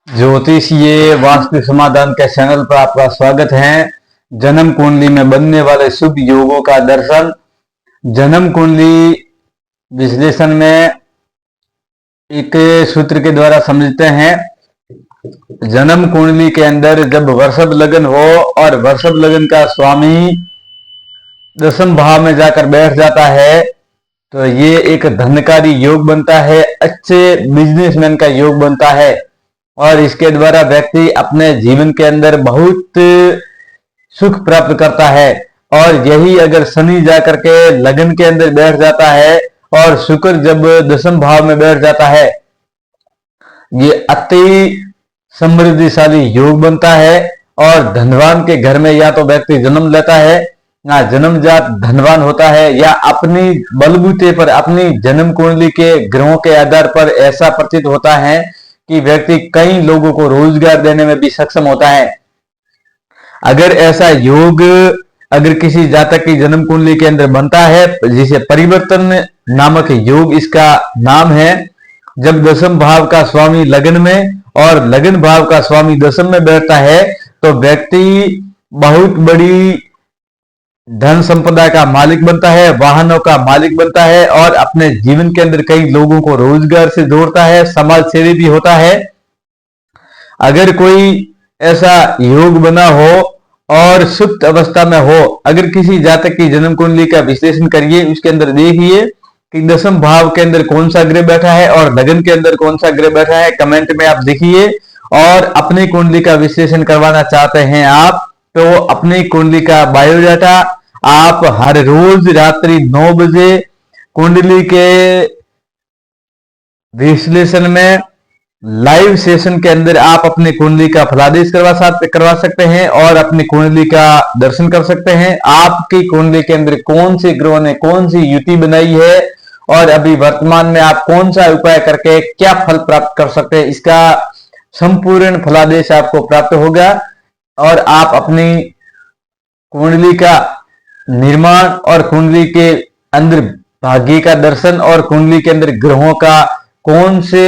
ज्योतिषीय वास्तु समाधान के चैनल पर आपका स्वागत है। जन्म कुंडली में बनने वाले शुभ योगों का दर्शन। जन्म कुंडली विश्लेषण में एक सूत्र के द्वारा समझते हैं। जन्म कुंडली के अंदर जब वृषभ लग्न हो और वृषभ लग्न का स्वामी दसम भाव में जाकर बैठ जाता है तो ये एक धनकारी योग बनता है, अच्छे बिजनेसमैन का योग बनता है और इसके द्वारा व्यक्ति अपने जीवन के अंदर बहुत सुख प्राप्त करता है। और यही अगर शनि जाकर के लग्न के अंदर बैठ जाता है और शुक्र जब दसम भाव में बैठ जाता है, ये अति समृद्धिशाली योग बनता है। और धनवान के घर में या तो व्यक्ति जन्म लेता है या जन्मजात धनवान होता है, या अपनी बलबूते पर अपनी जन्म कुंडली के ग्रहों के आधार पर ऐसा प्रतीत होता है कि व्यक्ति कई लोगों को रोजगार देने में भी सक्षम होता है। अगर ऐसा योग अगर किसी जातक की जन्म कुंडली के अंदर बनता है, जिसे परिवर्तन नामक योग इसका नाम है, जब दसम भाव का स्वामी लग्न में और लग्न भाव का स्वामी दसम में बैठता है तो व्यक्ति बहुत बड़ी धन संपदा का मालिक बनता है, वाहनों का मालिक बनता है और अपने जीवन के अंदर कई लोगों को रोजगार से जोड़ता है, समाज सेवी भी होता है। अगर कोई ऐसा योग बना हो और सुप्त अवस्था में हो, अगर किसी जातक की जन्म कुंडली का विश्लेषण करिए, उसके अंदर देखिए कि दसम भाव के अंदर कौन सा ग्रह बैठा है और लग्न के अंदर कौन सा ग्रह बैठा है, कमेंट में आप देखिए। और अपनी कुंडली का विश्लेषण करवाना चाहते हैं आप तो अपनी कुंडली का बायोडाटा आप हर रोज रात्रि 9 बजे कुंडली के विश्लेषण में लाइव सेशन के अंदर आप अपनी कुंडली का फलादेश करवा सकते हैं और अपनी कुंडली का दर्शन कर सकते हैं। आपकी कुंडली के अंदर कौन से ग्रहों ने कौन सी युति बनाई है और अभी वर्तमान में आप कौन सा उपाय करके क्या फल प्राप्त कर सकते हैं, इसका संपूर्ण फलादेश आपको प्राप्त होगा। और आप अपनी कुंडली का निर्माण और कुंडली के अंदर भाग्य का दर्शन और कुंडली के अंदर ग्रहों का कौन से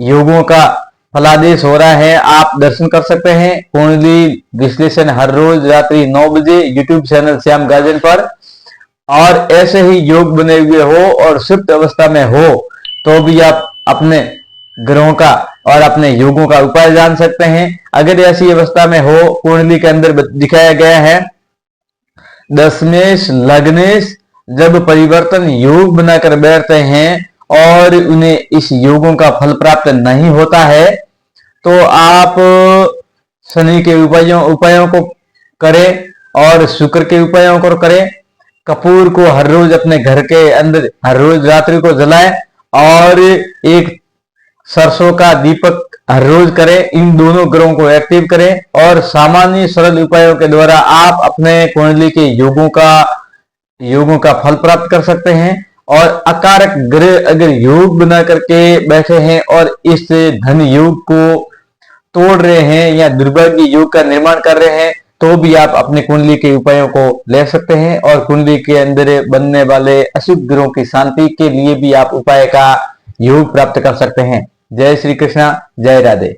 योगों का फलादेश हो रहा है आप दर्शन कर सकते हैं। कुंडली विश्लेषण हर रोज रात्रि 9 बजे यूट्यूब चैनल श्याम गार्जन पर। और ऐसे ही योग बने हुए हो और सुप्त अवस्था में हो तो भी आप अपने ग्रहों का और अपने योगों का उपाय जान सकते हैं। अगर ऐसी अवस्था में हो, कुंडली के अंदर दिखाया गया है दशमेश लग्नेश जब परिवर्तन योग बनाकर बैठते हैं और उन्हें इस योगों का फल प्राप्त नहीं होता है तो आप शनि के उपायों को करें और शुक्र के उपायों को करें। कपूर को हर रोज अपने घर के अंदर हर रोज रात्रि को जलाएं और एक सरसों का दीपक हर रोज करें। इन दोनों ग्रहों को एक्टिव करें और सामान्य सरल उपायों के द्वारा आप अपने कुंडली के योगों का फल प्राप्त कर सकते हैं। और अकारक ग्रह अगर योग बना करके बैठे हैं और इस धन योग को तोड़ रहे हैं या दुर्भाग्य योग का निर्माण कर रहे हैं तो भी आप अपने कुंडली के उपायों को ले सकते हैं और कुंडली के अंदर बनने वाले अशुभ ग्रहों की शांति के लिए भी आप उपाय का योग प्राप्त कर सकते हैं। जय श्री कृष्णा, जय राधे।